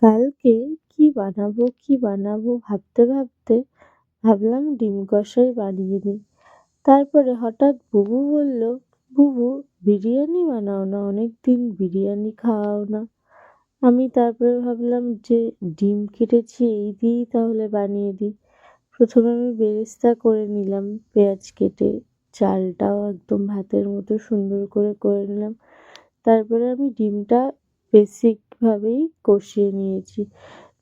কালকে কি বানাবো ভাবতে ভাবতে ভাবলাম ডিম কষাই বানিয়ে নিই। তারপরে হঠাৎ বুবু বলল, বুবু বিরিয়ানি বানাও না, অনেকদিন বিরিয়ানি খাওয়াও না। আমি তারপরে ভাবলাম যে ডিম কেটেছি এই দিয়েই তাহলে বানিয়ে দিই। প্রথমে আমি বেরেস্তা করে নিলাম, পেঁয়াজ কেটে, চালটাও একদম ভাতের মতো সুন্দর করে করে নিলাম। তারপরে আমি ডিমটা বেসিকভাবেই কষিয়ে নিয়েছি।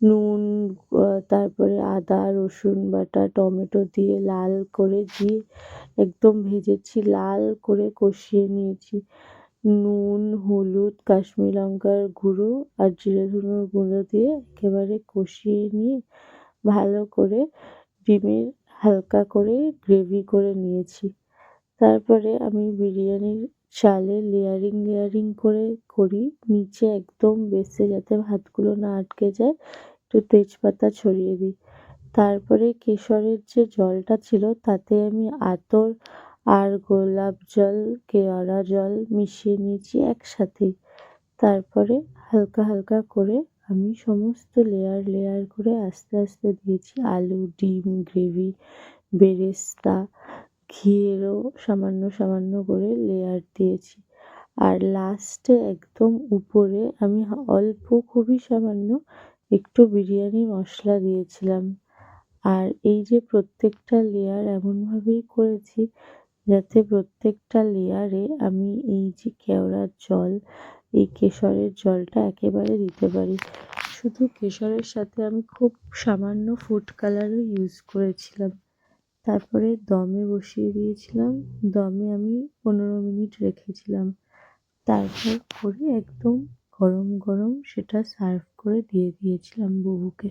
নুন, তারপরে আদা রসুন বাটা, টমেটো দিয়ে লাল করে দিয়ে একদম ভেজেছি, লাল করে কষিয়ে নিয়েছি। নুন, হলুদ, কাশ্মীরি লঙ্কার গুঁড়ো আর জিরে ধনের গুঁড়ো দিয়ে একেবারে কষিয়ে নিয়ে ভালো করে ডিমের হালকা করে গ্রেভি করে নিয়েছি। তারপরে আমি বিরিয়ানির চালে লেয়ারিং লেয়ারিং করে করি, নিচে একদম বেসে যাতে ভাতগুলো না আটকে যায় একটু তেজপাতা ছড়িয়ে দিই। তারপরে কেশরের যে জলটা ছিল তাতে আমি আতর আর গোলাপ জল, কেওড়া জল মিশিয়ে নিয়েছি একসাথেই। তারপরে হালকা হালকা করে আমি সমস্ত লেয়ার লেয়ার করে আস্তে আস্তে দিয়েছি আলু, ডিম, গ্রেভি, বেরেস্তা, ঘিয়েরও সামান্য সামান্য করে লেয়ার দিয়েছি। আর লাস্টে একদম উপরে আমি অল্প, খুবই সামান্য একটু বিরিয়ানি মশলা দিয়েছিলাম। আর এই যে প্রত্যেকটা লেয়ার এমনভাবেই করেছি যাতে প্রত্যেকটা লেয়ারে আমি এই যে কেওড়ার জল, এই কেশরের জলটা একেবারে দিতে পারি। শুধু কেশরের সাথে আমি খুব সামান্য ফুড কালারও ইউজ করেছিলাম। তারপরে দমে বসিয়ে দিয়েছিলাম। দমে আমি 15 মিনিট রেখেছিলাম। তারপর করে একদম গরম গরম সেটা সার্ভ করে দিয়ে দিয়েছিলাম বুবুকে।